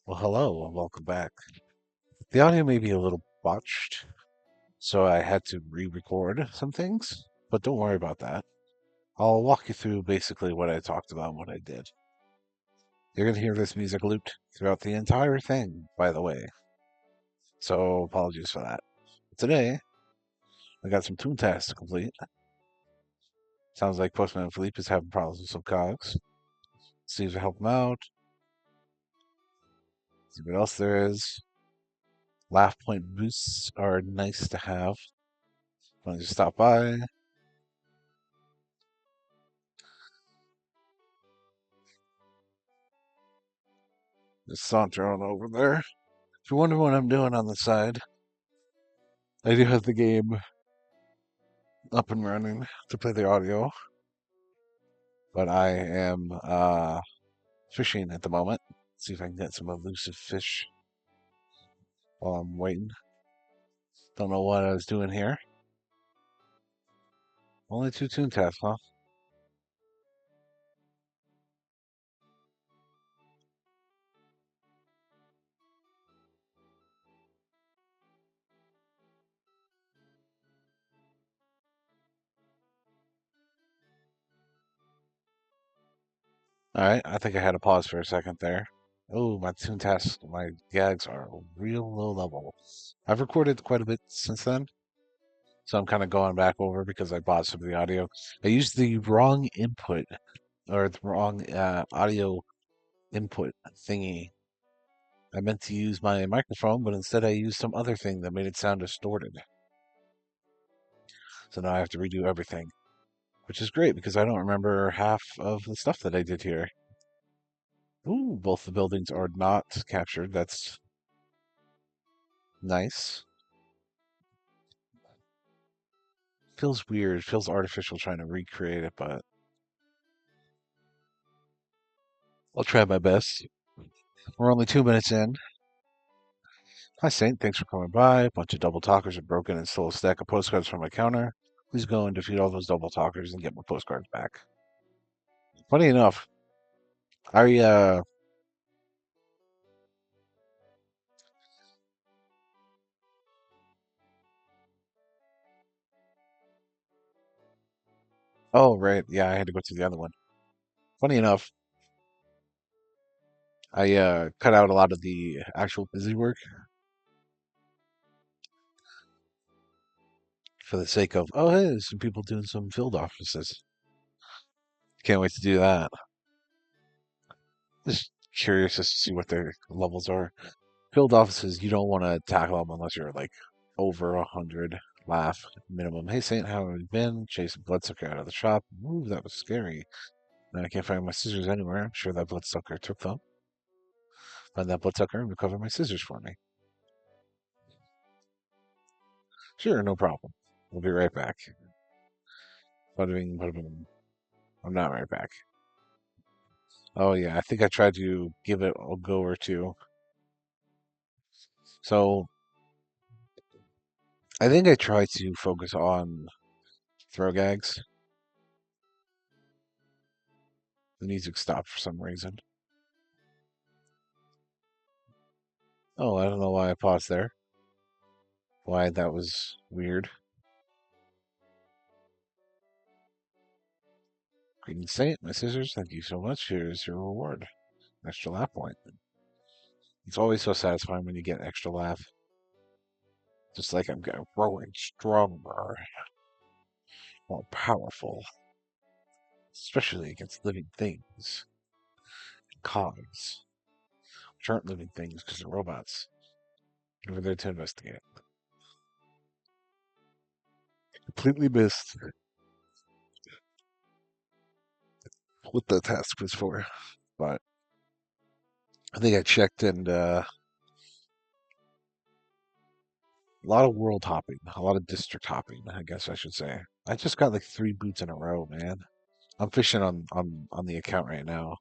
Well, hello and welcome back. The audio may be a little botched, so I had to re-record some things, but don't worry about that. I'll walk you through basically what I talked about and what I did. You're going to hear this music looped throughout the entire thing, by the way, so apologies for that. Today, I got some Toon tasks to complete. Sounds like Postman Philippe is having problems with some cogs. See if I help him out. See what else there is. Laugh point boosts are nice to have. Want to just stop by. Just saunter on over there. If you wonder what I'm doing on the side, I do have the game up and running to play the audio, but I am fishing at the moment. See if I can get some elusive fish while I'm waiting. Don't know what I was doing here. Only two toon tasks, huh? All right, I think I had to pause for a second there. Oh, my toon tasks, my gags are real low level. I've recorded quite a bit since then, so I'm kind of going back over because I bought some of the audio. I used the wrong input or the wrong audio input thingy. I meant to use my microphone, but instead I used some other thing that made it sound distorted. So now I have to redo everything, which is great because I don't remember half of the stuff that I did here. Ooh, both the buildings are not captured. That's nice. Feels weird. Feels artificial trying to recreate it, but I'll try my best. We're only 2 minutes in. Hi, Saint. Thanks for coming by. A bunch of double talkers are broken and still a stack of postcards from my counter. Please go and defeat all those double talkers and get my postcards back. Funny enough, I oh right, yeah, I had to go to the other one. Funny enough, I cut out a lot of the actual busy work for the sake of, oh hey, there's some people doing some field offices. Can't wait to do that. Just curious just to see what their levels are. Field offices, you don't want to tackle them unless you're like over 100 laugh minimum. Hey Saint, how have you been? Chasing bloodsucker out of the shop. Ooh, that was scary. Now I can't find my scissors anywhere. I'm sure that bloodsucker took them. Find that bloodsucker and recover my scissors for me. Sure, no problem. We'll be right back. Bada bing, bada boom. I'm not right back. Oh yeah, I think I tried to give it a go or two. So I think I tried to focus on throw gags. The music stopped for some reason. Oh, I don't know why I paused there. Why that was weird. Greetings, Saint. My scissors, thank you so much. Here's your reward. Extra laugh point. It's always so satisfying when you get extra laugh. Just like I'm growing stronger, more powerful, especially against living things, cogs, which aren't living things because they're robots. Over there to investigate. Completely missed what the task was for, but I think I checked and a lot of world hopping, a lot of district hopping, I guess I should say. I just got like 3 boots in a row, man. I'm fishing on the account right now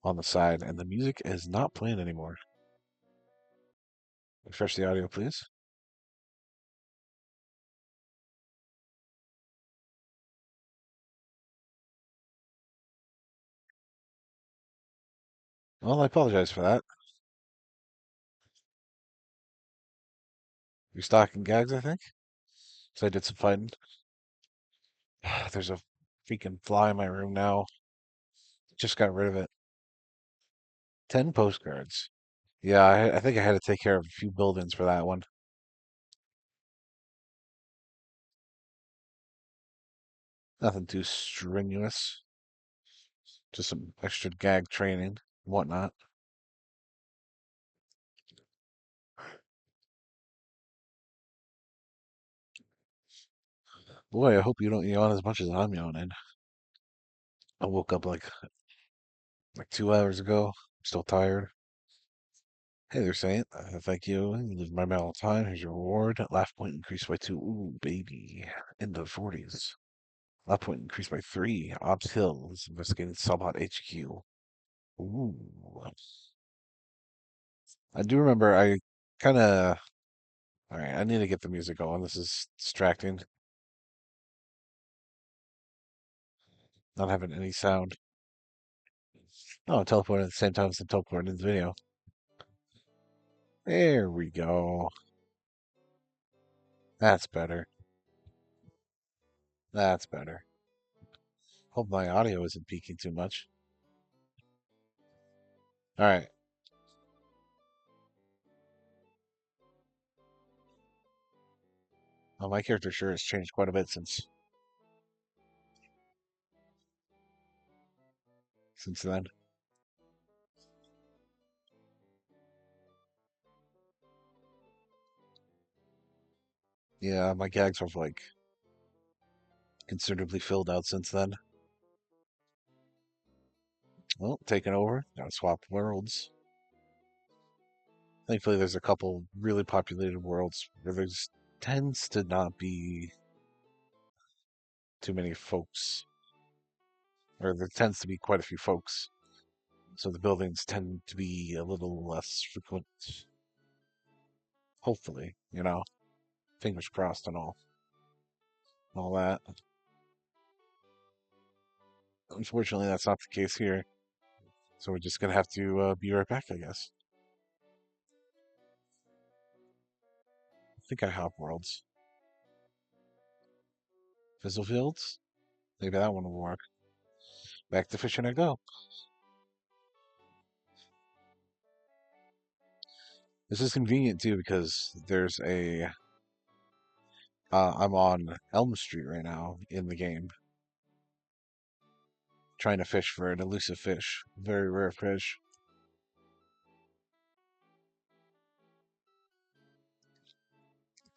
on the side, and the music is not playing anymore. Refresh the audio, please. Well, I apologize for that. Restocking gags, I think. So I did some fighting. There's a freaking fly in my room now. Just got rid of it. 10 postcards. Yeah, I think I had to take care of a few buildings for that one. Nothing too strenuous. Just some extra gag training and whatnot. Boy, I hope you don't yawn as much as I'm yawning. I woke up like 2 hours ago. I'm still tired. Hey there, Saint. Thank you. You live my mail all the time. Here's your reward. Laugh point increased by 2. Ooh, baby. In the 40s. Laugh point increased by 3. Ops Hills. Investigating Sellbot HQ. Ooh. I do remember I kind of. Alright, I need to get the music going. This is distracting. Not having any sound. Oh, teleporting at the same time as the teleporting in the video. There we go. That's better. That's better. Hope my audio isn't peaking too much. Alright. Well, my character sure has changed quite a bit since then. Yeah, my gags have like considerably filled out since then. Well, taking over. Gotta swap worlds. Thankfully, there's a couple really populated worlds where there's tends to not be too many folks, or there tends to be quite a few folks. So the buildings tend to be a little less frequent. Hopefully, fingers crossed and all that. Unfortunately, that's not the case here. So we're just gonna have to be right back, I guess. I think I hop worlds. Fizzle fields. Maybe that one will work. Back to fishing I go. This is convenient too because I'm on Elm Street right now in the game, trying to fish for an elusive fish, very rare fish.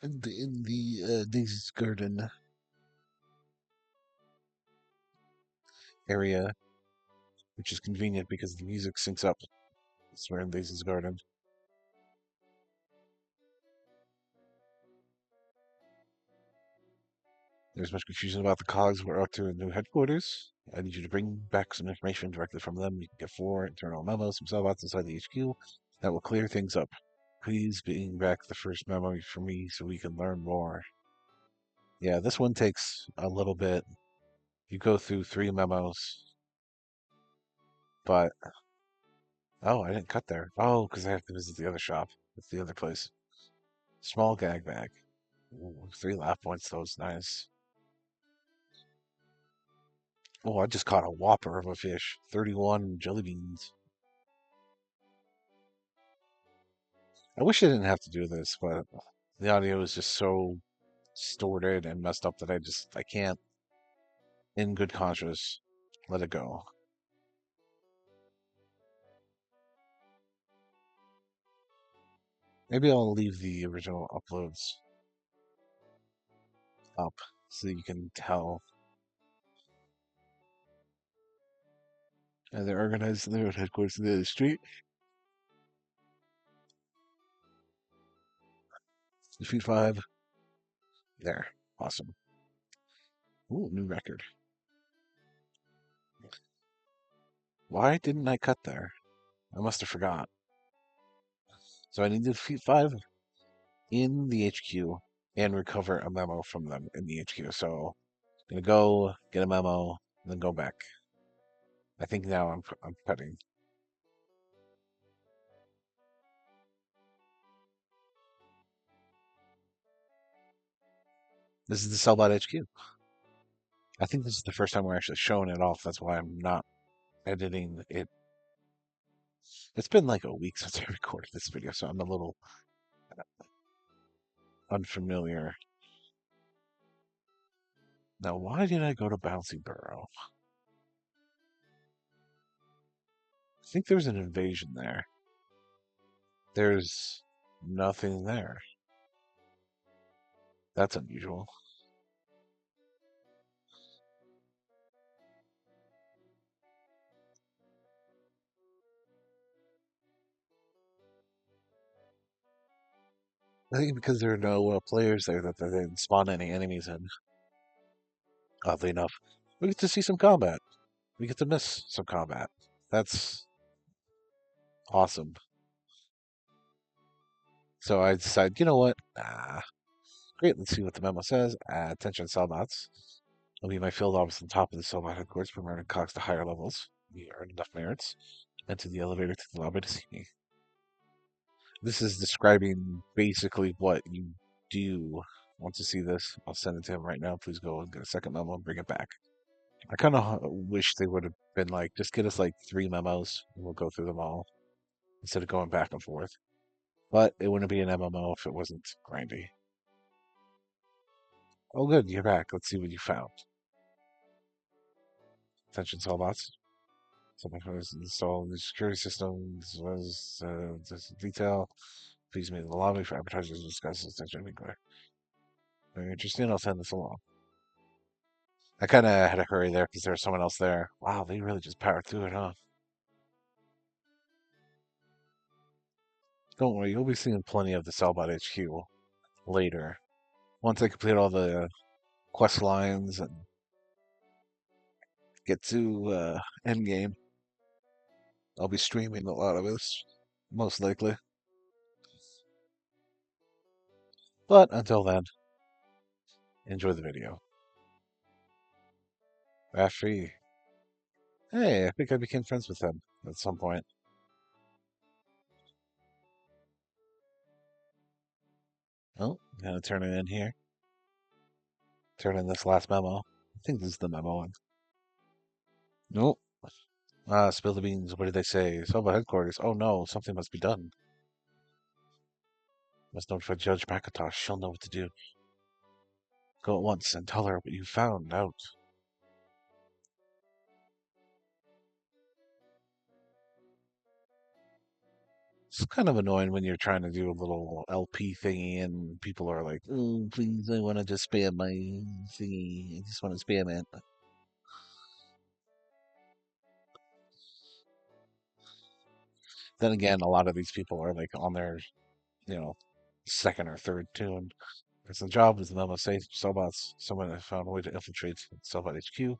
In the Daisy's Garden area, which is convenient because the music syncs up. It's where in Daisy's Garden. There's much confusion about the cogs. We're up to a new headquarters. I need you to bring back some information directly from them. You can get 4 internal memos from Sellbots inside the HQ. That will clear things up. Please bring back the first memo for me so we can learn more. Yeah, this one takes a little bit. You go through 3 memos, but oh, I didn't cut there. Oh, because I have to visit the other shop. It's the other place. Small gag bag. Ooh, 3 laugh points. That was nice. Oh, I just caught a whopper of a fish. 31 jelly beans. I wish I didn't have to do this, but the audio is just so distorted and messed up that I can't, in good conscience, let it go. Maybe I'll leave the original uploads up so you can tell. And they're organized in their own headquarters in the street. Defeat 5. There. Awesome. Ooh, new record. Why didn't I cut there? I must have forgot. So I need to defeat 5 in the HQ and recover a memo from them in the HQ. So I'm gonna go get a memo and then go back. I think now I'm cutting. This is the Sellbot HQ. I think this is the first time we're actually showing it off. That's why I'm not editing it. It's been like a week since I recorded this video, so I'm a little unfamiliar. Now, why did I go to Bouncy Burrow? I think there's an invasion there. There's nothing there. That's unusual. I think because there are no players there that they didn't spawn any enemies in. Oddly enough, we get to see some combat. We get to miss some combat. That's awesome. So I decided, you know what? Great, let's see what the memo says. Attention, Sellbots. I'll be my field office on top of the Sellbot headquarters, promoting cogs to higher levels. You earn enough merits. Enter the elevator to the lobby to see me. This is describing basically what you do. Want to see this? I'll send it to him right now. Please go and get a second memo and bring it back. I kind of wish they would have been like, just get us like 3 memos and we'll go through them all instead of going back and forth. But it wouldn't be an MMO if it wasn't grindy. Oh, good, you're back. Let's see what you found. Attention, Sellbots. Someone who has installed the security system as well as this detail. Please meet in the lobby for advertisers to discuss this attention. Very interesting. I'll send this along. I kind of had to hurry there because there was someone else there. Wow, they really just powered through it, huh? Don't worry, you'll be seeing plenty of the Sellbot HQ later. Once I complete all the quest lines and get to endgame, I'll be streaming a lot of this, most likely. But until then, enjoy the video. Rafi, hey, I think I became friends with him at some point. Oh, gonna turn it in here. Turn in this last memo. I think this is the memo one. Nope. Spill the beans. What did they say? Soba headquarters. Oh no, something must be done. Must notify Judge McIntosh. She'll know what to do. Go at once and tell her what you found out. It's kind of annoying when you're trying to do a little LP thingy and people are like, oh, please, I want to just spam my thingy. I just want to spam it. Then again, a lot of these people are like on their, you know, second or third tune. Because the job is the memo say Sellbots. Someone has found a way to infiltrate Sellbot HQ.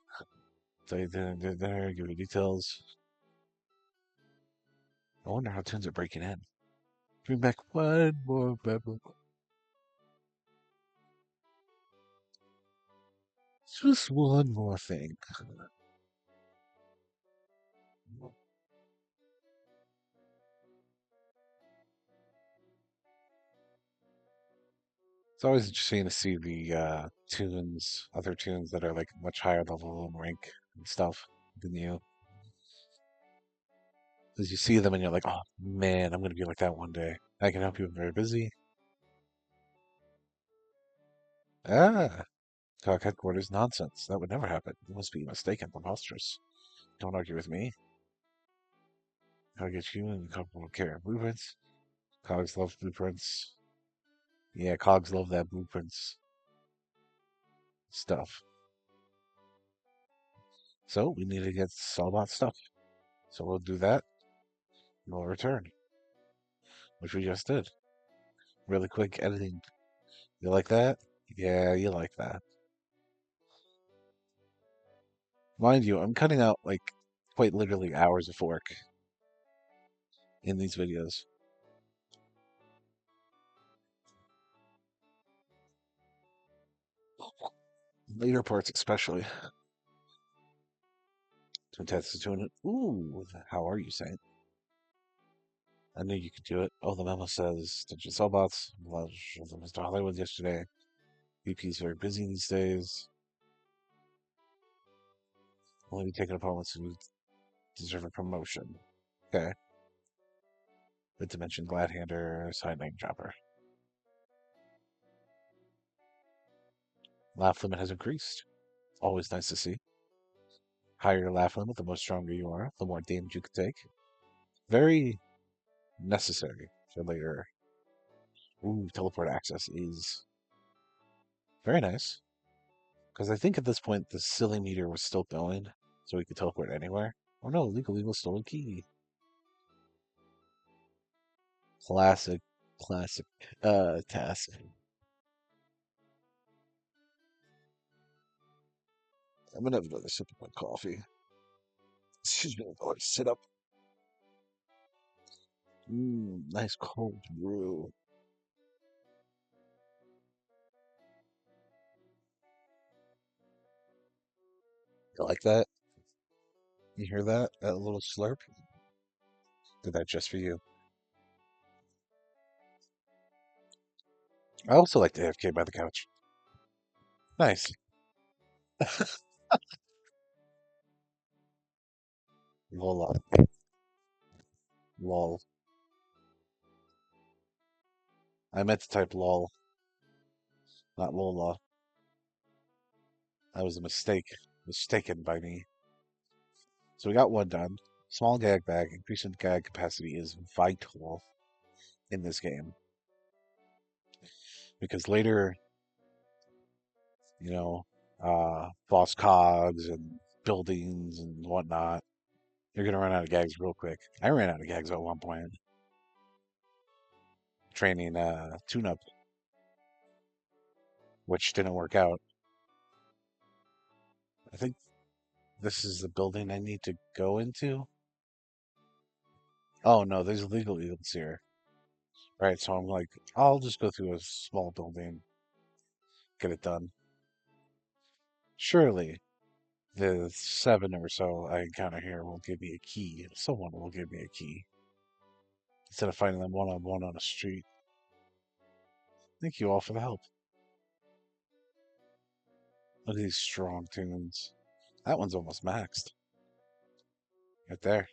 They're there, give you details. I wonder how tunes are breaking in. Bring back one more memo. Just one more thing. It's always interesting to see the tunes, other tunes that are like much higher level and rank and stuff than you. As you see them and you're like, oh man, I'm gonna be like that one day. I can help you. I'm very busy. Ah, talk headquarters nonsense. That would never happen. You must be mistaken, preposterous. Don't argue with me. I'll get you and a couple of care blueprints. Cogs love blueprints. Yeah, Cogs love that blueprints stuff. So we need to get Sellbot stuff. So we'll do that. And we'll return, which we just did. Really quick editing. You like that? Yeah, you like that. Mind you, I'm cutting out like quite literally hours of work in these videos. Later parts especially. Toontown. Ooh, how are you, Saint? I knew you could do it. Oh, the memo says, Attention Sellbots. Mr. Hollywood yesterday. VP's very busy these days. Only be taking opponents who deserve a promotion. Okay. Good to mention Gladhander, side name dropper. Laugh limit has increased. Always nice to see. Higher your laugh limit, the more stronger you are, the more damage you can take. Very necessary for later. Ooh, teleport access is very nice. Because I think at this point the silly meter was still going, so we could teleport anywhere. Oh no, legal stolen key. Classic, classic task. I'm gonna have another sip of my coffee. Excuse me, I'll sit up. Nice cold brew. You like that? You hear that? That little slurp? Did that just for you. I also like to AFK by the couch. Nice. Lola. Lol. I meant to type lol, not Lola. That was a mistake. Mistaken by me. So we got one done. Small gag bag. Increasing gag capacity is vital in this game. Because later, you know, boss cogs and buildings and whatnot, you're going to run out of gags real quick. I ran out of gags at one point. Training tune-up, which didn't work out. I think this is the building I need to go into. Oh no, there's illegal eagles here. Right, so I'm like, I'll just go through a small building, get it done. Surely the 7 or so I encounter here will give me a key. Someone will give me a key. Instead of fighting them one-on-one on a street. Thank you all for the help. Look at these strong tunes. That one's almost maxed. Right there.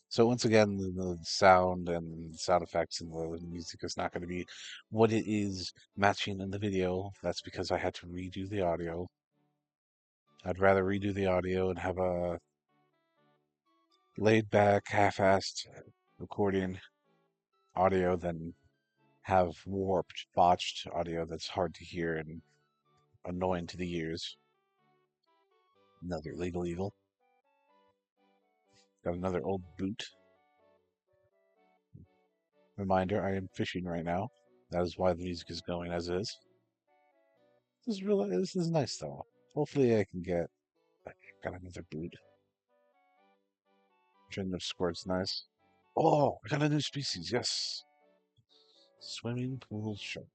So once again, the sound and sound effects and the music is not going to be what it is matching in the video. That's because I had to redo the audio. I'd rather redo the audio and have a laid back, half-assed recording audio than have warped, botched audio that's hard to hear and annoying to the ears. Another legal eagle. Got another old boot. Reminder, I am fishing right now. That is why the music is going as is. This is nice though. Hopefully I can get got another boot. Trend of squirt's nice. Oh, I got a new species, yes. Swimming pool shark.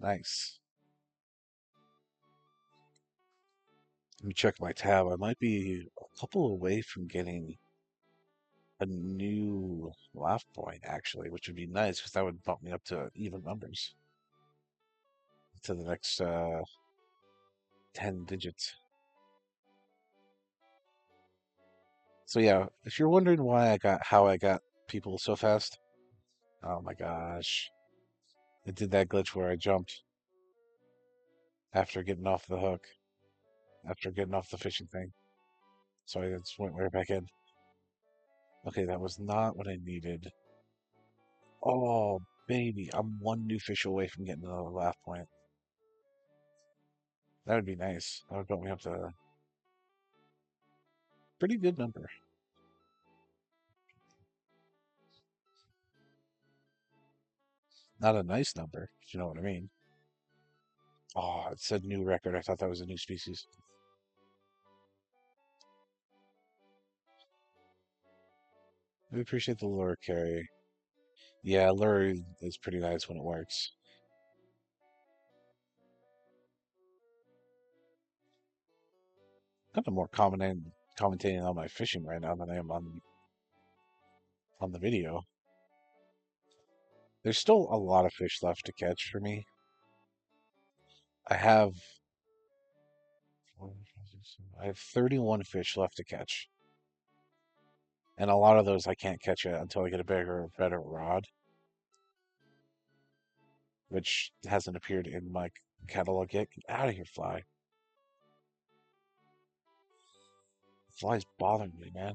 Nice. Let me check my tab. I might be a couple away from getting a new laugh point, actually, which would be nice because that would bump me up to even numbers to the next 10 digits. So yeah, if you're wondering how I got people so fast, oh my gosh. It did that glitch where I jumped after getting off the hook, after getting off the fishing thing. So I just went right back in. Okay, that was not what I needed. Oh, baby, I'm one new fish away from getting another laugh point. That would be nice. That would bump me up to a pretty good number. Not a nice number, if you know what I mean. Oh, it said new record. I thought that was a new species. I appreciate the lure carry. Yeah, lure is pretty nice when it works. Kind of more commentating on my fishing right now than I am on the video. There's still a lot of fish left to catch for me. I have I have 31 fish left to catch. And a lot of those I can't catch it until I get a bigger, better rod, which hasn't appeared in my catalog yet. Get out of here, fly. Fly's bothering me, man.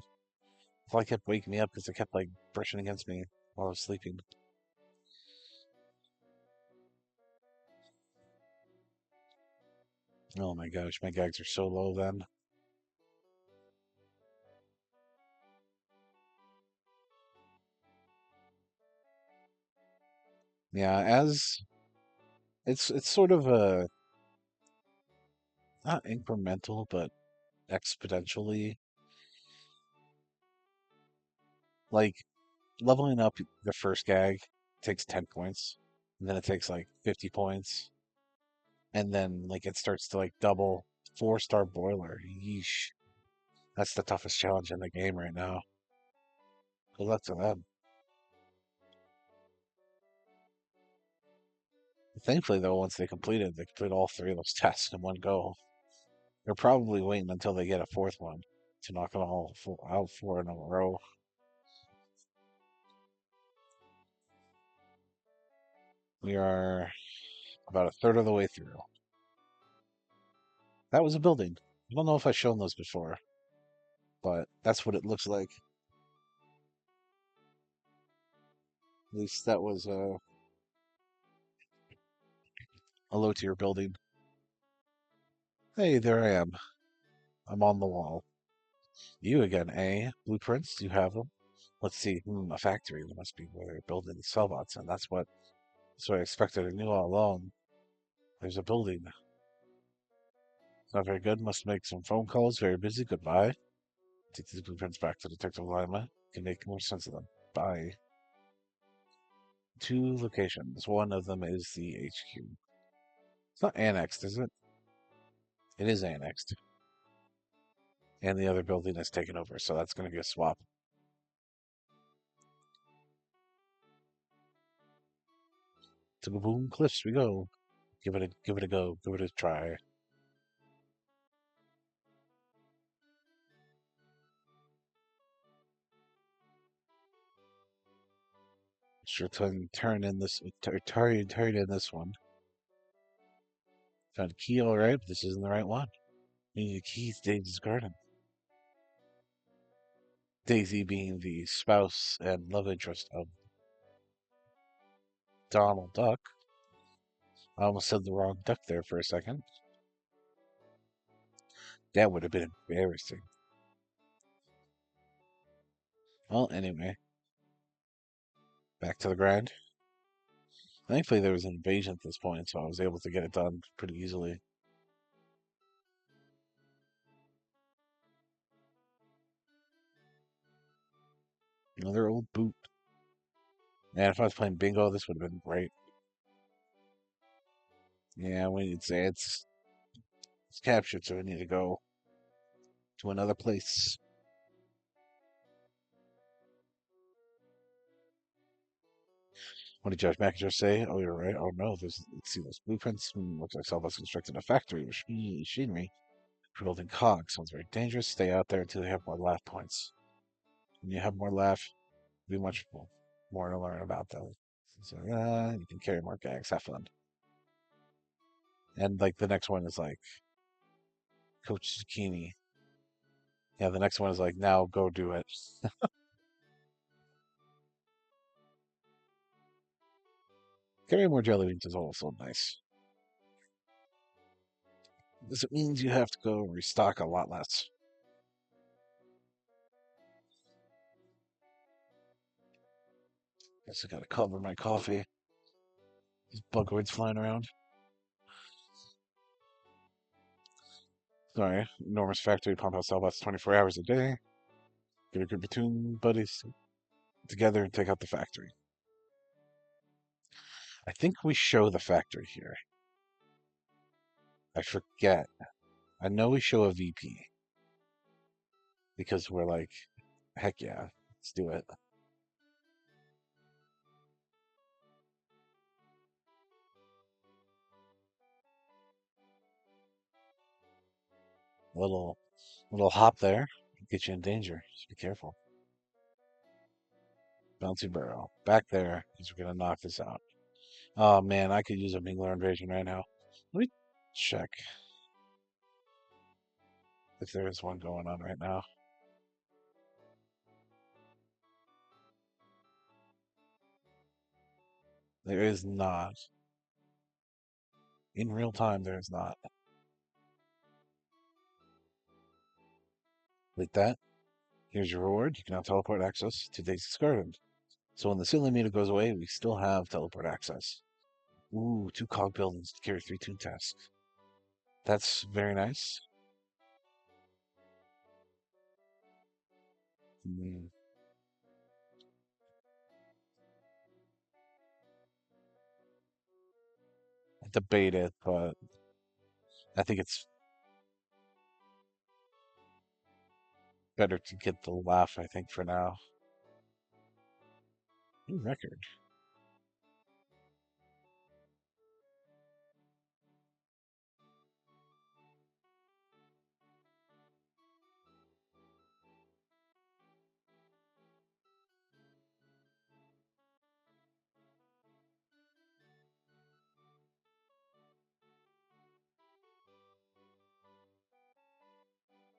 Fly kept waking me up because it kept like brushing against me while I was sleeping. Oh my gosh, my gags are so low then. Yeah, as it's sort of a not incremental, but exponentially like leveling up the first gag takes 10 points, and then it takes like 50 points, and then like it starts to like double 4-star boiler. Yeesh. That's the toughest challenge in the game right now. Good luck to them. Thankfully, though, once they complete all three of those tests in one go. They're probably waiting until they get a fourth one to knock them all out four in a row. We are about a third of the way through. That was a building. I don't know if I've shown those before, but that's what it looks like. At least that was a low tier building. Hey, there I am. I'm on the wall. You again, eh? Blueprints? Do you have them? Let's see. A factory. That must be where they're building the Sellbots, and that's what I expected. I knew all along. There's a building. It's not very good. Must make some phone calls. Very busy. Goodbye. Take these blueprints back to Detective Lima. Can make more sense of them. Bye. Two locations. One of them is the HQ. It's not annexed, is it? It is annexed. And the other building is taken over, so that's going to be a swap. To the Boom Cliffs we go. Give it a go. Give it a try. Sure, turn in this. Turn in this one. Found a key, all right, but this isn't the right one. We need a key to Daisy's garden. Daisy being the spouse and love interest of Donald Duck. I almost said the wrong duck there for a second. That would have been embarrassing. Well, anyway, back to the grind. Thankfully, there was an invasion at this point, so I was able to get it done pretty easily. Another old boot. Man, if I was playing bingo, this would have been great. Yeah, it's captured, so we need to go to another place. What did Judge McIntyre say? Oh, you're right. Oh no, let's see those blueprints. Looks like Salvador's constructed a factory with machinery for building cogs. Sounds very dangerous. Stay out there until you have more laugh points. When you have more laugh, be much more to learn about them. So you can carry more gags. Have fun. And like the next one is like Coach Zucchini. Yeah, the next one is like now go do it. Carrying more jelly beans is also nice. This it means you have to go restock a lot less. Guess I gotta cover my coffee. These bugoids flying around. Sorry, enormous factory pump out Sellbots 24 hours a day. Get a group of Toon buddies together and take out the factory. I think we show the factory here. I forget. I know we show a VP. because we're like, heck yeah, let's do it. Little little hop there, get you in danger. Just be careful. Bouncy burrow. Back there, because we're gonna knock this out. Oh man, I could use a Mingler invasion right now. Let me check if there is one going on right now. There is not. In real time, there is not. Like that. Here's your reward. You can now teleport access to Daisy's Garden. So when the ceiling meter goes away, we still have teleport access. Ooh, 2 cog buildings to carry 3 toon tasks. That's very nice. Mm, I debate it, but I think it's better to get the laugh, I think, for now. New record.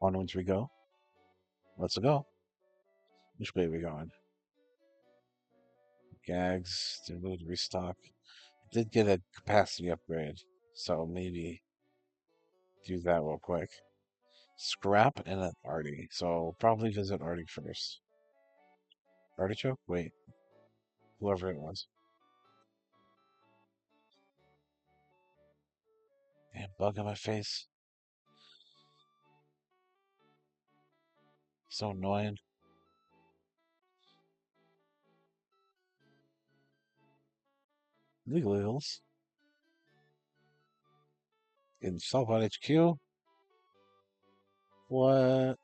Onwards we go. Let's go. Which way are we going? Gags, to restock. Did get a capacity upgrade, so maybe do that real quick. Scrap and an Artie, so probably visit Artie first. Artichoke? Wait, whoever it was. Damn, bug on my face. So annoying. Legal Eagles in Sellbot HQ. What?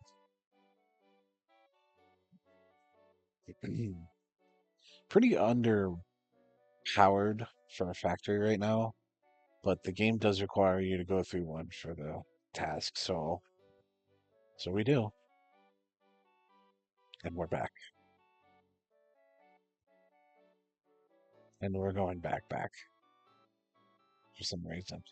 Pretty underpowered for a factory right now, but the game does require you to go through one for the task, so we do, and we're back, and we're going back for some reason.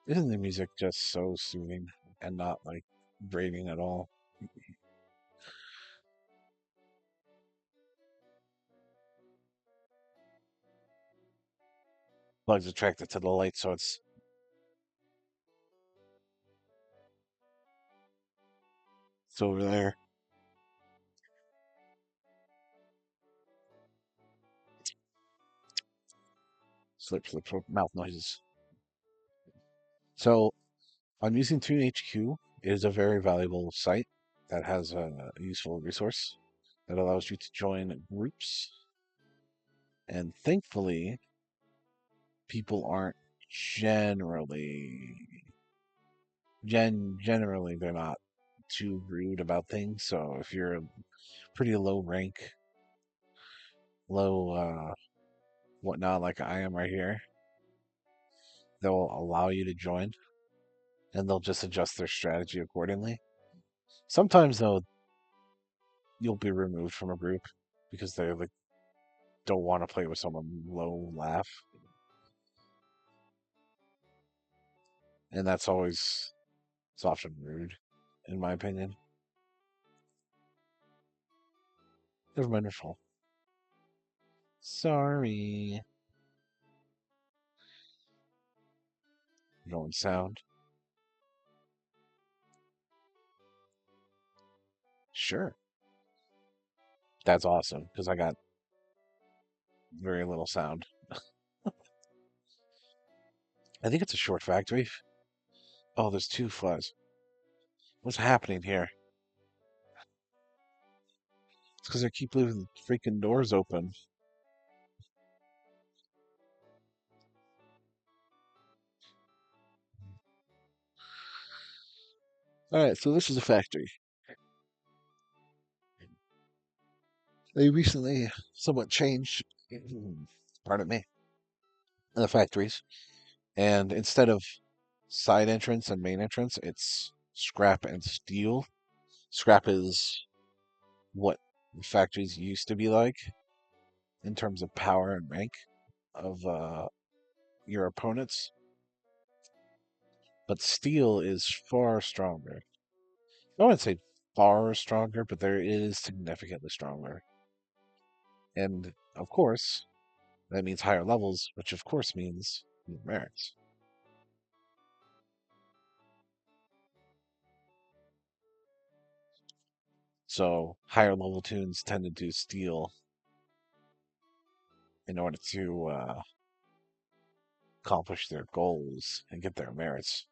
Isn't the music just so soothing and not like grating at all? Bugs attracted to the light, so it's over there. Slip, mouth noises. So I'm using Tune HQ. It is a very valuable site that has a useful resource that allows you to join groups. And thankfully, people aren't generally generally they're not too rude about things. So if you're a pretty low rank, low whatnot like I am right here, they'll allow you to join and they'll just adjust their strategy accordingly. Sometimes though, you'll be removed from a group because they like don't want to play with someone low laugh, and that's always it's often rude, in my opinion. Never mind, your fault. Sorry. Going sound. Sure. That's awesome because I got very little sound. I think it's a short factory. Oh, there's two flies. What's happening here? It's because I keep leaving freaking doors open. All right, so this is a factory. They recently somewhat changed, pardon me, the factories. And instead of side entrance and main entrance, it's scrap and steel. Scrap is what the factories used to be like in terms of power and rank of your opponents, but steel is far stronger. I wouldn't say far stronger, but there is significantly stronger. And of course, that means higher levels, which of course means more merits. So higher level tunes tend to do steel in order to accomplish their goals and get their merits.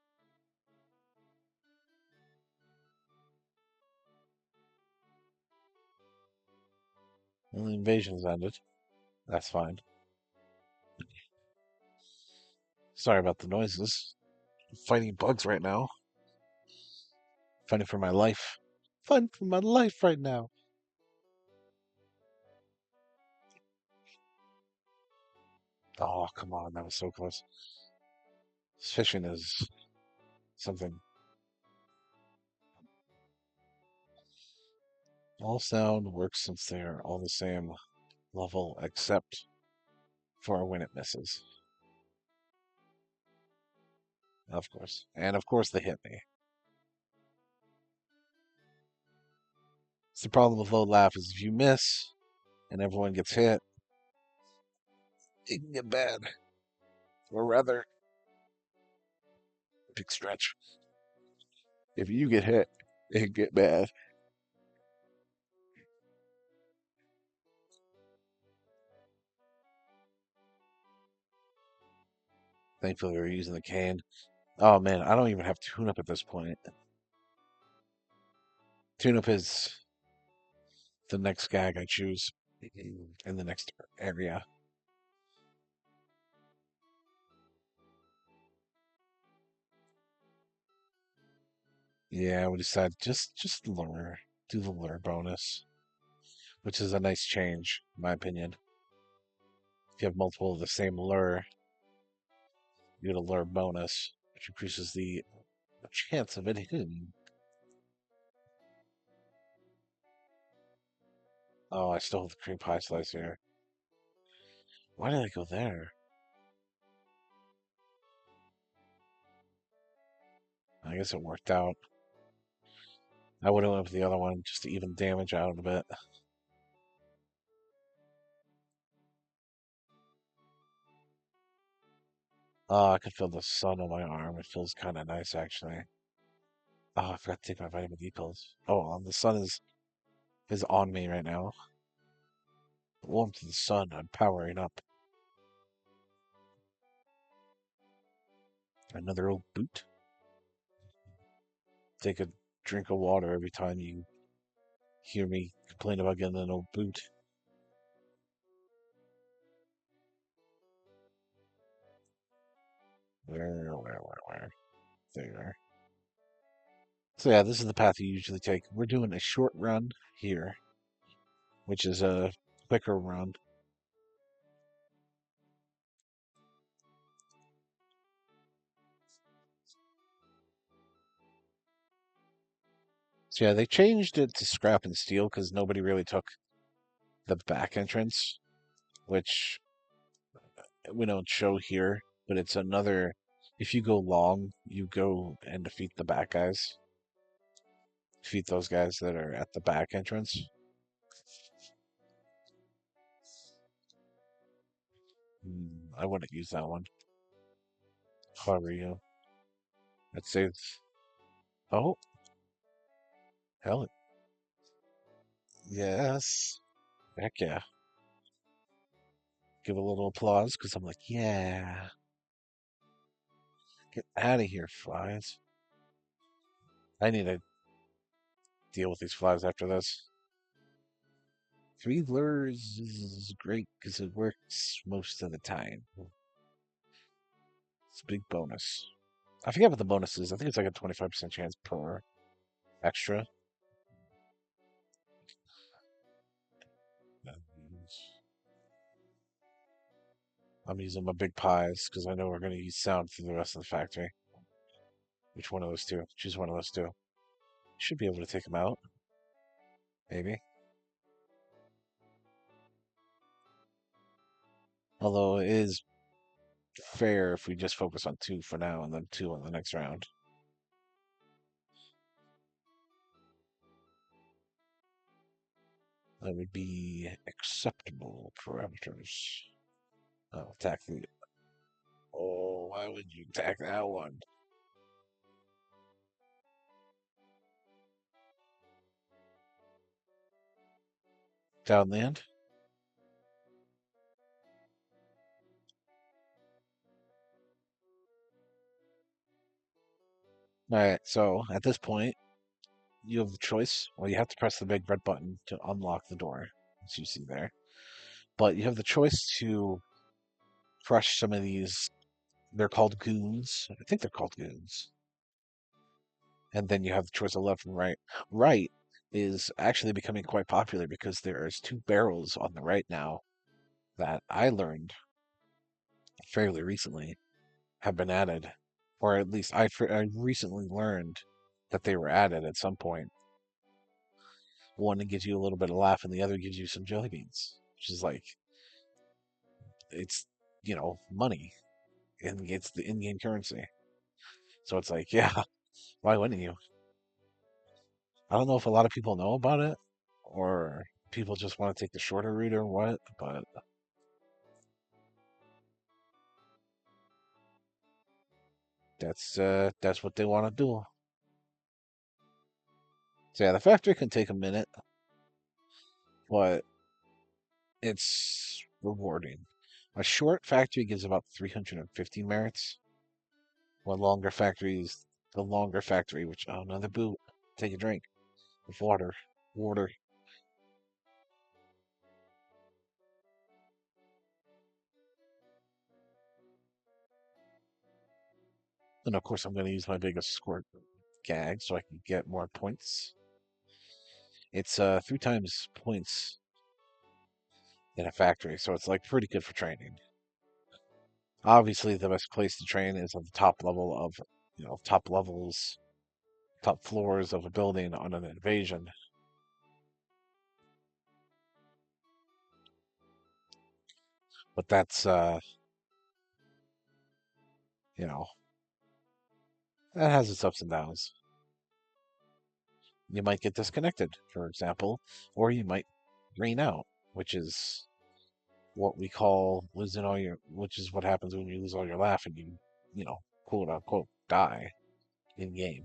And the invasion's ended. That's fine. Sorry about the noises. I'm fighting bugs right now. Fighting for my life. Fighting for my life right now. Oh, come on. That was so close. Fishing is something. All sound works since they are all the same level, except for when it misses. Of course. And of course, they hit me. It's the problem with low laugh is if you miss and everyone gets hit, it can get bad. Or rather, big stretch. If you get hit, it can get bad. Thankfully, we're using the cane. Oh man, I don't even have tune up at this point. Tune up is the next gag I choose in the next area. Yeah, we decided just lure, do the lure bonus, which is a nice change, in my opinion. If you have multiple of the same lure, you get a lure bonus, which increases the chance of it hitting. Oh, I still have the cream pie slice here. Why did I go there? I guess it worked out. I would have went with the other one just to even damage out a bit. Oh, I can feel the sun on my arm. It feels kind of nice, actually. Oh, I forgot to take my vitamin D pills. Oh, the sun is on me right now. The warmth of the sun. I'm powering up. Another old boot. Take a drink of water every time you hear me complain about getting an old boot. Where? There. So yeah, this is the path you usually take. We're doing a short run here, which is a quicker run. So yeah, they changed it to scrap and steel because nobody really took the back entrance, which we don't show here, but it's another. If you go long, you go and defeat the back guys. Defeat those guys that are at the back entrance. I wouldn't use that one. However, I'd say, oh, hell, yes. Heck yeah. Give a little applause because I'm like, yeah. Get out of here, flies. I need to deal with these flies after this. 3 lures is great because it works most of the time. It's a big bonus. I forget what the bonus is. I think it's like a 25% chance per extra. I'm using my big pies because I know we're going to use sound through the rest of the factory. Which one of those two? Choose one of those two. Should be able to take them out. Maybe. Although it is fair if we just focus on 2 for now and then 2 on the next round. That would be acceptable parameters. Oh, attack the. Oh, why would you attack that one? Downland? Alright, so at this point, you have the choice. Well, you have to press the big red button to unlock the door, as you see there. But you have the choice to crush some of these. They're called goons. I think they're called goons. And then you have the choice of left and right. Right is actually becoming quite popular because there's 2 barrels on the right now that I learned fairly recently have been added, or at least I recently learned that they were added at some point. One gives you a little bit of laugh, and the other gives you some jelly beans, which is like it's money, and it's the in-game currency. So it's like, yeah, why wouldn't you? I don't know if a lot of people know about it, or people just want to take the shorter route or what, but that's what they want to do. So yeah, the factory can take a minute, but it's rewarding. A short factory gives about 350 merits. One longer factory is the longer factory, which another boot. Take a drink of water. Water. And of course I'm gonna use my biggest squirt gag so I can get more points. It's 3 times points in a factory, so it's like pretty good for training. Obviously the best place to train is at the top level of top levels, top floors of a building on an invasion. But that's you know, that has its ups and downs. You might get disconnected, for example, or you might green out, which is what we call losing all your, which is what happens when you lose all your laugh and you quote unquote, die in game.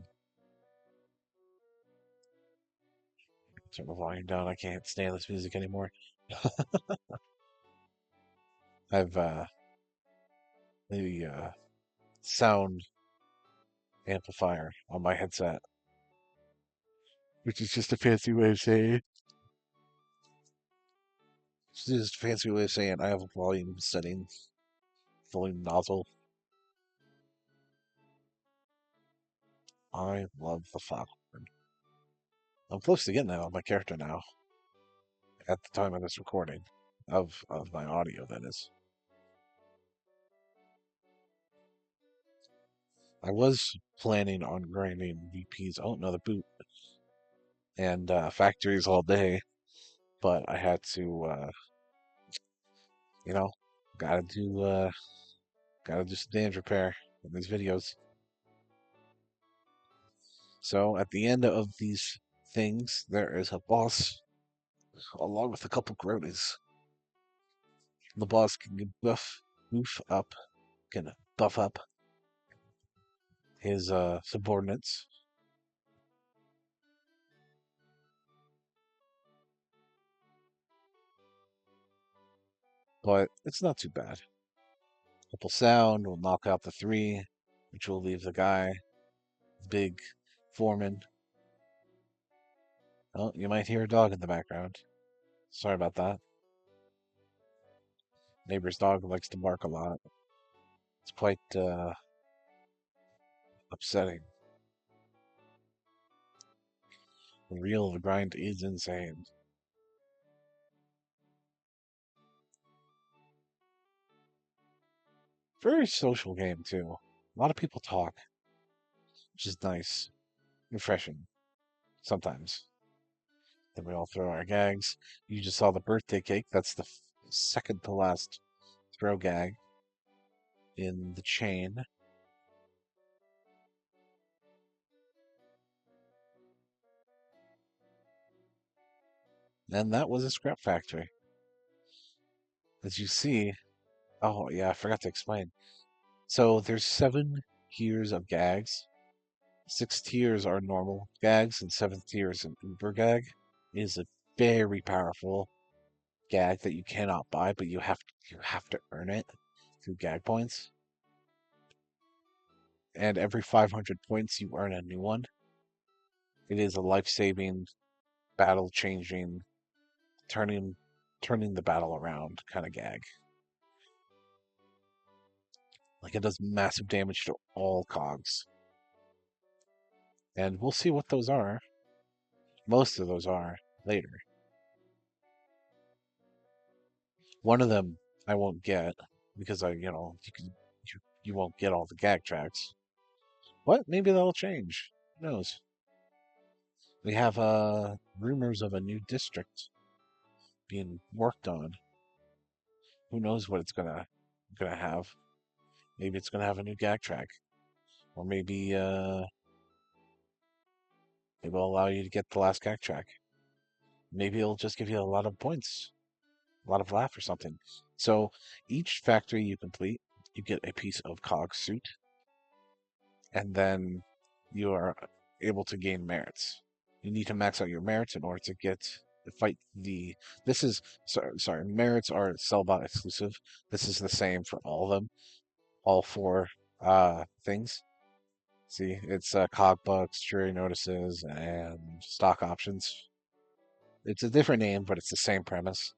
Turn the volume down. I can't stand this music anymore. I've the sound amplifier on my headset, which is just a fancy way of saying, it's just a fancy way of saying I have a volume setting, volume nozzle. I love the Foghorn. I'm close to getting that on my character now. At the time of this recording, of my audio, that is. I was planning on grinding VPs. Oh, another boot and factories all day, but I had to, you know, gotta do uh, gotta do some damage repair in these videos. So at the end of these things, there is a boss along with a couple grodies. The boss can can buff up his subordinates, but it's not too bad. Couple sound will knock out the 3, which will leave the guy big foreman. Oh, you might hear a dog in the background. Sorry about that. Neighbor's dog likes to bark a lot. It's quite upsetting. The grind is insane. Very social game too. A lot of people talk, which is nice, refreshing sometimes. Then we all throw our gags. You just saw the birthday cake. That's the second to last throw gag in the chain. And that was a scrap factory. As you see, oh yeah, I forgot to explain. So there's 7 tiers of gags. 6 tiers are normal gags, and seventh tier is an uber gag. It is a very powerful gag that you cannot buy, but you have to earn it through gag points. And every 500 points, you earn a new one. It is a life-saving, battle-changing, turning turning the battle around kind of gag. Like it does massive damage to all cogs. And we'll see what those are. Most of those are later. One of them I won't get because you won't get all the gag tracks. What? Maybe that'll change. Who knows? We have rumors of a new district being worked on. Who knows what it's gonna have? Maybe it's gonna have a new gag track, or maybe it'll allow you to get the last gag track. Maybe it'll just give you a lot of points, a lot of laugh or something. So each factory you complete, you get a piece of cog suit, and then you are able to gain merits. You need to max out your merits in order to get fight the. This is sorry. Merits are Sellbot exclusive. This is the same for all of them, all four things. See, it's cog bucks, jury notices, and stock options. It's a different name, but it's the same premise.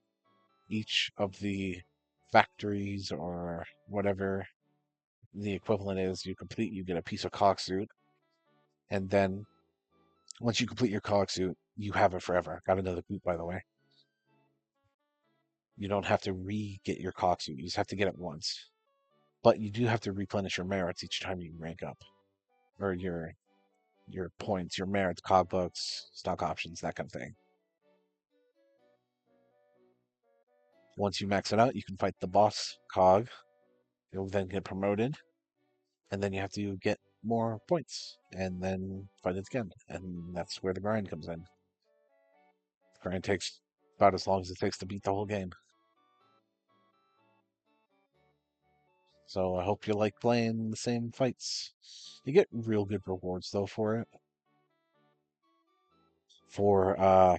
Each of the factories or whatever the equivalent is you complete, you get a piece of cog suit, and then once you complete your cog suit, you have it forever. Got another boot, by the way. You don't have to re-get your cog suit. You just have to get it once. But you do have to replenish your merits each time you rank up, or your points, your merits, cog books, stock options, that kind of thing. Once you max it out, you can fight the boss cog. You'll then get promoted, and then you have to get more points, and then fight it again. And that's where the grind comes in. The grind takes about as long as it takes to beat the whole game. So I hope you like playing the same fights. You get real good rewards though for it. For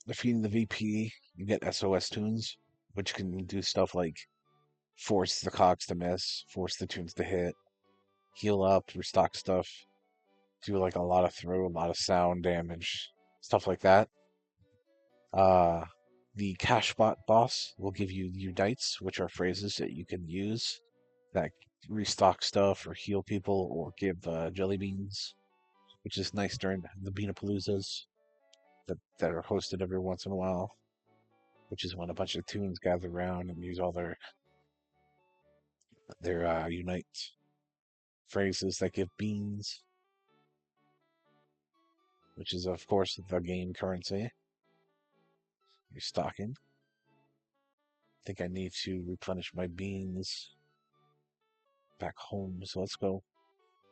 defeating the VP, you get SOS tunes, which can do stuff like force the cogs to miss, force the tunes to hit, heal up, restock stuff, do like a lot of throw, a lot of sound damage, stuff like that. Uh, the Cashbot boss will give you Unites, which are phrases that you can use that restock stuff or heal people or give jelly beans, which is nice during the Beanapaloozas that are hosted every once in a while, which is when a bunch of tunes gather around and use all their Unite phrases that give beans, which is of course the game currency. You're stocking. I think I need to replenish my beans back home, so let's go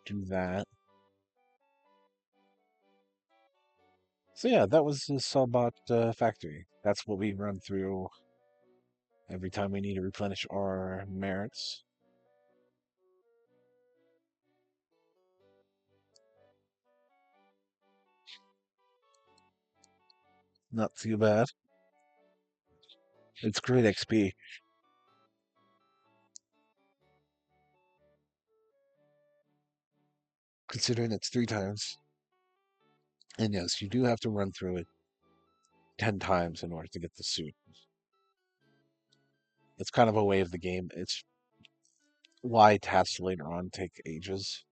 do that. So yeah, that was the Sellbot factory. That's what we run through every time we need to replenish our merits. Not too bad. It's great XP. considering it's 3 times. And yes, you do have to run through it 10 times in order to get the suit. It's kind of a way of the game. It's why tasks later on take ages,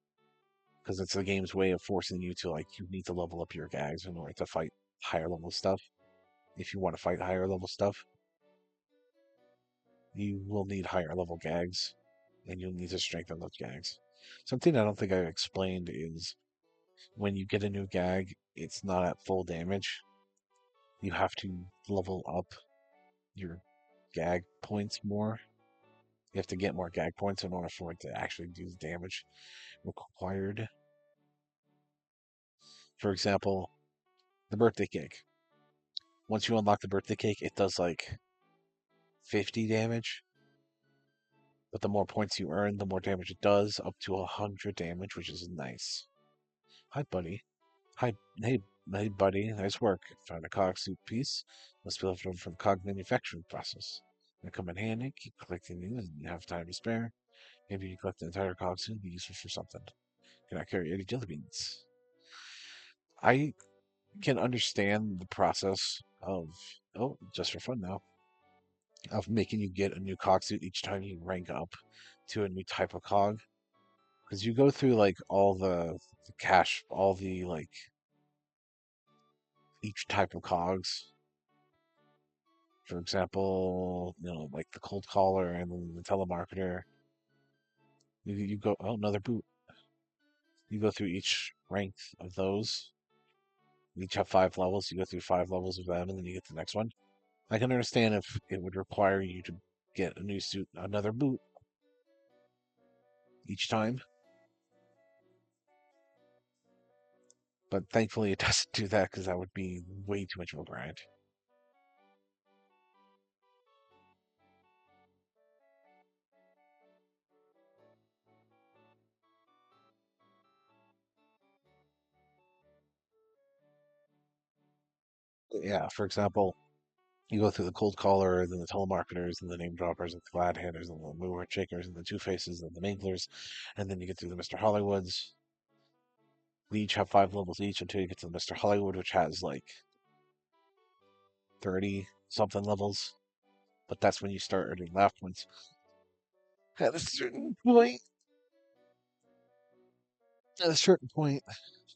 because it's the game's way of forcing you to, like, you need to level up your gags in order to fight higher level stuff. If you want to fight higher level stuff, you will need higher level gags, and you'll need to strengthen those gags. Something I don't think I explained is when you get a new gag, it's not at full damage. You have to level up your gag points more. You have to get more gag points in order for it to actually do the damage required. For example, the birthday cake. Once you unlock the birthday cake, it does like 50 damage. But the more points you earn, the more damage it does, up to 100 damage, which is nice. Hi, buddy. Hi, hey, hey, buddy. Nice work. Found a cog suit piece. Must be left over from the cog manufacturing process. They come in handy. Keep collecting these, and you have time to spare. Maybe you collect the entire cog suit and be useful for something. Can I carry 80 jelly beans? I can understand the process of, oh, just for fun now, of making you get a new cog suit each time you rank up to a new type of cog. Because you go through like all the cash, all the like each type of cogs. For example, like the cold caller and the telemarketer. You go, oh, another boot. You go through each rank of those. You each have 5 levels. You go through 5 levels of them, and then you get the next one. I can understand if it would require you to get a new suit, another boot each time, but thankfully it doesn't do that because that would be way too much of a grind. Yeah, for example, you go through the cold caller, then the telemarketers, and the name droppers, and the glad handers, and the mover and shakers, and the two faces, and the minglers, and then you get through the Mr. Hollywoods. We each have 5 levels each until you get to the Mr. Hollywood, which has like 30 something levels. But that's when you start earning laugh points. At a certain point,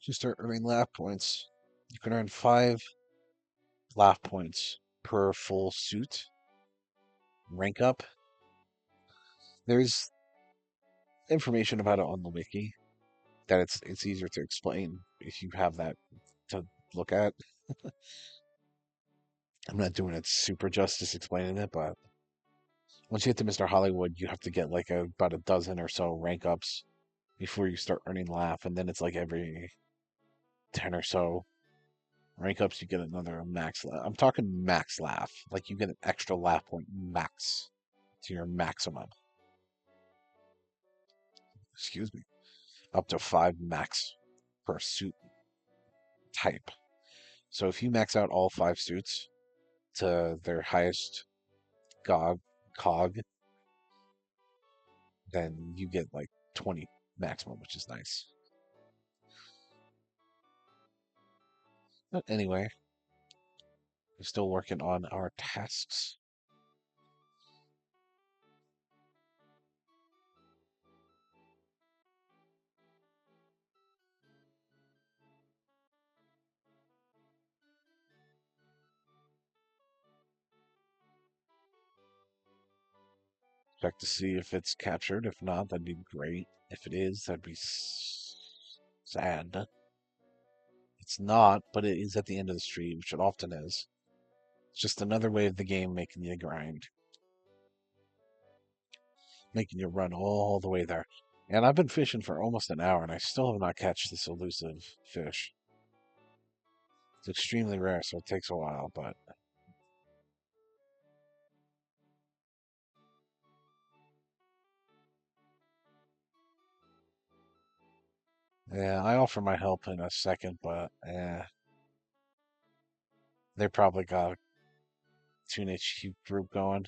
you start earning laugh points. You can earn 5 laugh points per full suit rank up. There's information about it on the wiki that it's easier to explain if you have that to look at. I'm not doing it super justice explaining it, but once you get to Mr. Hollywood, you have to get like about a dozen or so rank ups before you start earning laugh, and then it's like every 10 or so rank ups you get another max laugh. I'm talking max laugh, like you get an extra laugh point max to your maximum. Excuse me, up to 5 max per suit type. So if you max out all 5 suits to their highest cog, cog, then you get like 20 maximum, which is nice. But anyway, we're still working on our tasks. Check to see if it's captured. If not, that'd be great. If it is, that'd be sad. It's not, but it is at the end of the street, which it often is. It's just another way of the game making you grind, making you run all the way there. And I've been fishing for almost an hour, and I still have not catch this elusive fish. It's extremely rare, so it takes a while, but yeah, I offer my help in a second, but they probably got a Tune HQ group going.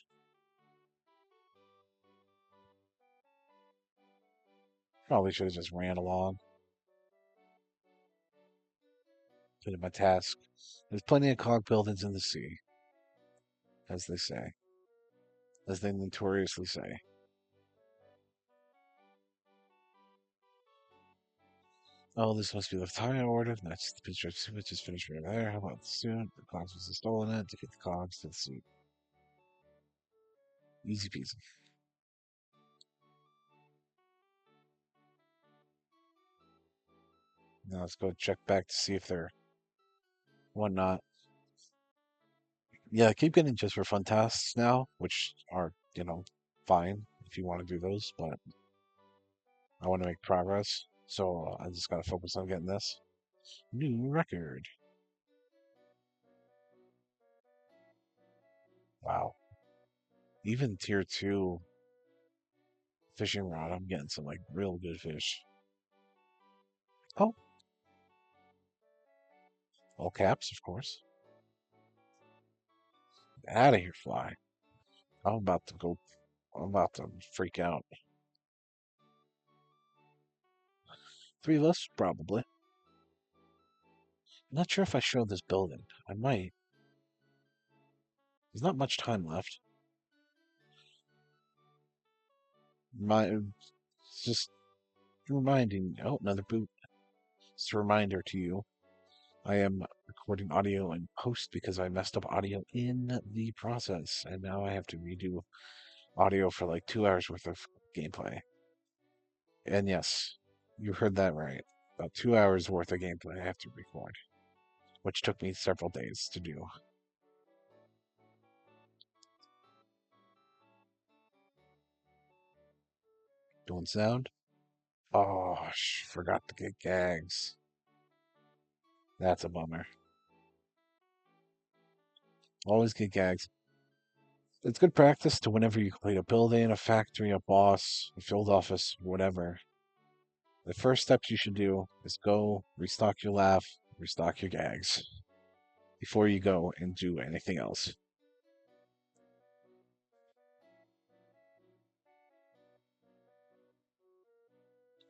Probably should have just ran along. Put in my task. There's plenty of cog buildings in the sea, as they say, as they notoriously say. Oh, this must be the tire order. That's the picture of which is finished right there. How about the suit? The cogs was stolen it. Defeat the cogs to the suit. Easy peasy. Now let's go check back to see if they're whatnot. Yeah, I keep getting just for fun tasks now, which are, fine if you want to do those, but I want to make progress. So I just got to focus on getting this new record. Wow. Even tier 2 fishing rod, I'm getting some like real good fish. Oh, all caps, of course. Out of here, fly. I'm about to go. I'm about to freak out. 3 lists, probably. I'm not sure if I showed this building. I might. There's not much time left. It's just reminding. Oh, another boot. It's a reminder to you. I am recording audio in post because I messed up audio in the process, and now I have to redo audio for like 2 hours worth of gameplay. And yes, you heard that right. About 2 hours worth of gameplay I have to record, which took me several days to do. Doing sound? Oh, forgot to get gags. That's a bummer. Always get gags. It's good practice to whenever you complete a building, a factory, a boss, a field office, whatever. The first steps you should do is go restock your laugh, restock your gags before you go and do anything else.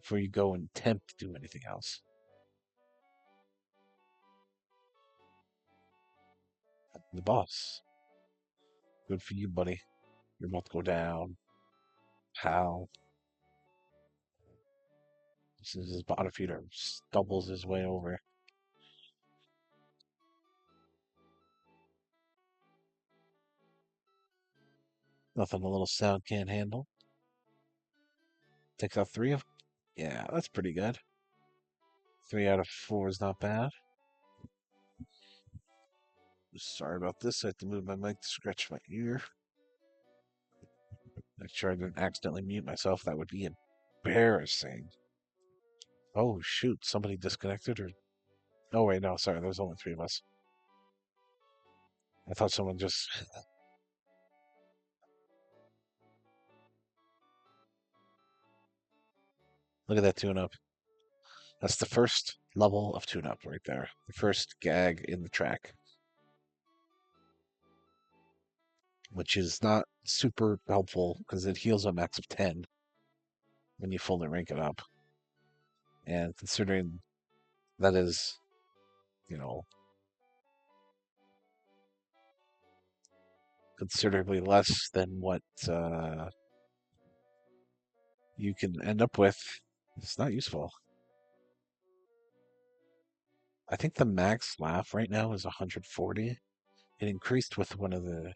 Before you go and attempt to do anything else. The boss. Good for you, buddy. You're about to go down. How? This is his bottom feeder. Stumbles his way over. Nothing a little sound can't handle. Takes out 3 of. Yeah, that's pretty good. 3 out of 4 is not bad. Sorry about this. I had to move my mic to scratch my ear. Make sure I didn't accidentally mute myself. That would be embarrassing. Oh, shoot. Somebody disconnected or. Oh, wait, no. Sorry. There's only 3 of us. I thought someone just. Look at that tune up. That's the first level of tune up right there. The first gag in the track, which is not super helpful because it heals a max of 10 when you fully rank it up. And considering that is, you know, considerably less than what you can end up with, it's not useful. I think the max laugh right now is 140. It increased with the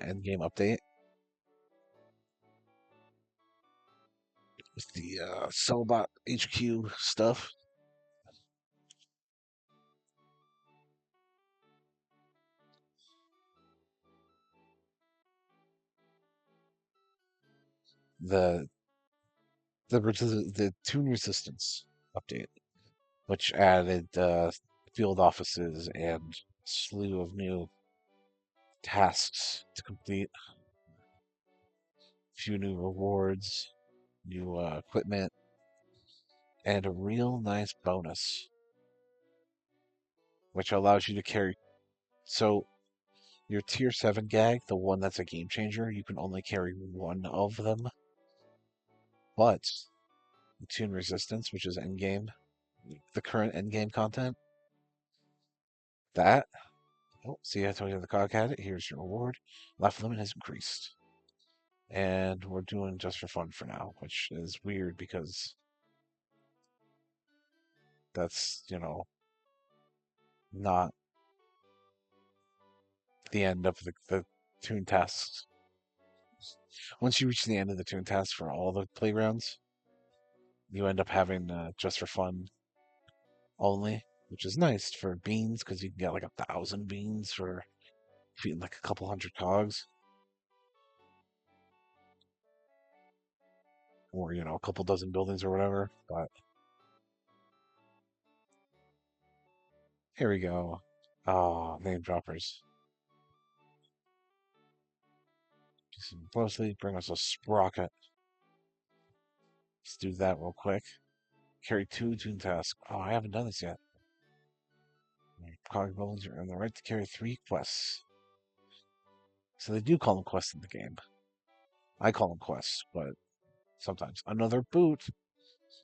end game update with the Sellbot HQ stuff. The the tune resistance update, which added field offices and a slew of new tasks to complete, a few new rewards, new equipment, and a real nice bonus, which allows you to carry. So your tier 7 gag, the one that's a game changer, you can only carry one of them. But the tune resistance, which is endgame, the current end game content. That. Oh, see, I told you the cog had it. Here's your reward. Life limit has increased. And we're doing just for fun for now, which is weird because that's, not the end of the tune tasks. Once you reach the end of the tune tasks for all the playgrounds, you end up having just for fun only, which is nice for beans because you can get like 1,000 beans for feeding like a couple hundred cogs, or a couple dozen buildings or whatever. But here we go. Oh, name droppers. Listen closely. Bring us a sprocket. Let's do that real quick. Carry 2 tune tasks. Oh, I haven't done this yet. Cog buildings are on the right to carry 3 quests. So they do call them quests in the game. I call them quests, but sometimes another boot.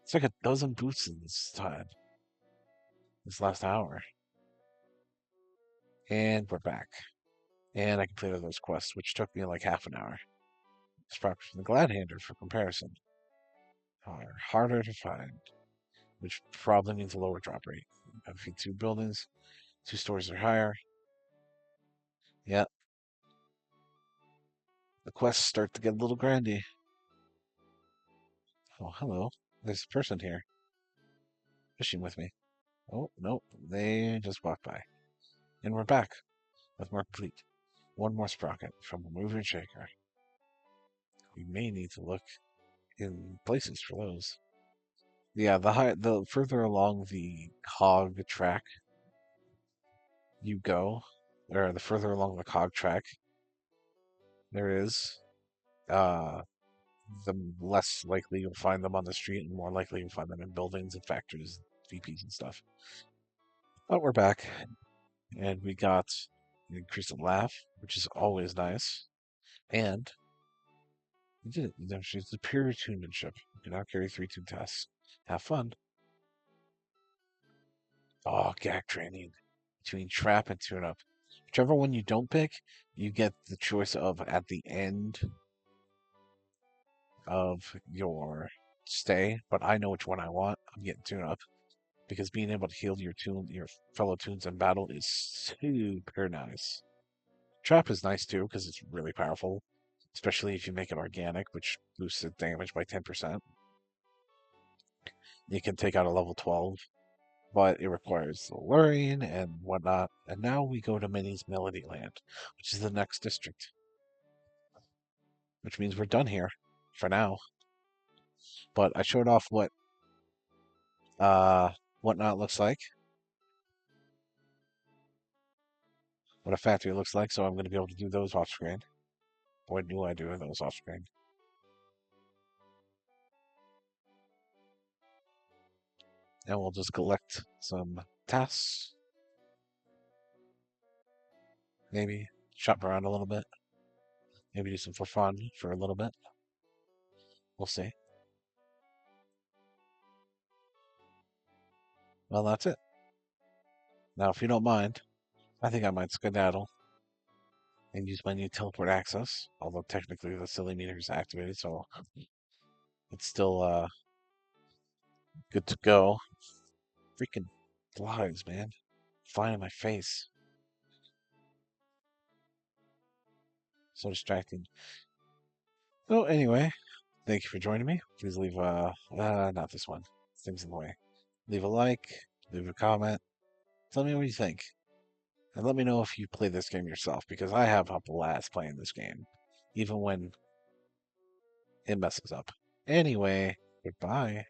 It's like a dozen boots in this time. This last hour. And we're back. And I completed those quests, which took me like half an hour. Sprockets from the Gladhander for comparison are harder to find, which probably means a lower drop rate. Have feed 2 buildings, 2 stories or higher. Yep. The quests start to get a little grindy. Oh, hello. There's a person here fishing with me. Oh, nope. They just walked by. And we're back with more complete. One more sprocket from a mover and shaker. We may need to look in places for those. Yeah, the further along the cog track you go, or the further along the cog track there is, uh, the less likely you'll find them on the street, and more likely you'll find them in buildings and factories, VPs and stuff. But we're back, and we got an increase in laugh, which is always nice, and we did it. You demonstrated superior tunemanship. You can now carry 3 tune tests. Have fun. Oh, gag training between trap and tune up. Whichever one you don't pick, you get the choice of at the end of your stay. But I know which one I want. I'm getting tune up because being able to heal your fellow tunes in battle is super nice. Trap is nice too because it's really powerful, especially if you make it organic, which boosts the damage by 10%. You can take out a level 12, but it requires luring and whatnot. And now we go to Minnie's Melody Land, which is the next district, which means we're done here for now. But I showed off what whatnot looks like, what a factory looks like, so I'm going to be able to do those off screen. Boy, do I do those off screen. And we'll just collect some tasks. Maybe shop around a little bit. Maybe do some for fun for a little bit. We'll see. Well, that's it. Now, if you don't mind, I think I might skedaddle and use my new teleport access. Although technically the silly meter is activated, so it's still good to go. Freaking flies, man. Flying in my face. So distracting. So anyway, thank you for joining me. Please leave not this one. Things in the way. Leave a like, leave a comment. Tell me what you think. And let me know if you play this game yourself, because I have a blast playing this game, even when it messes up. Anyway, goodbye.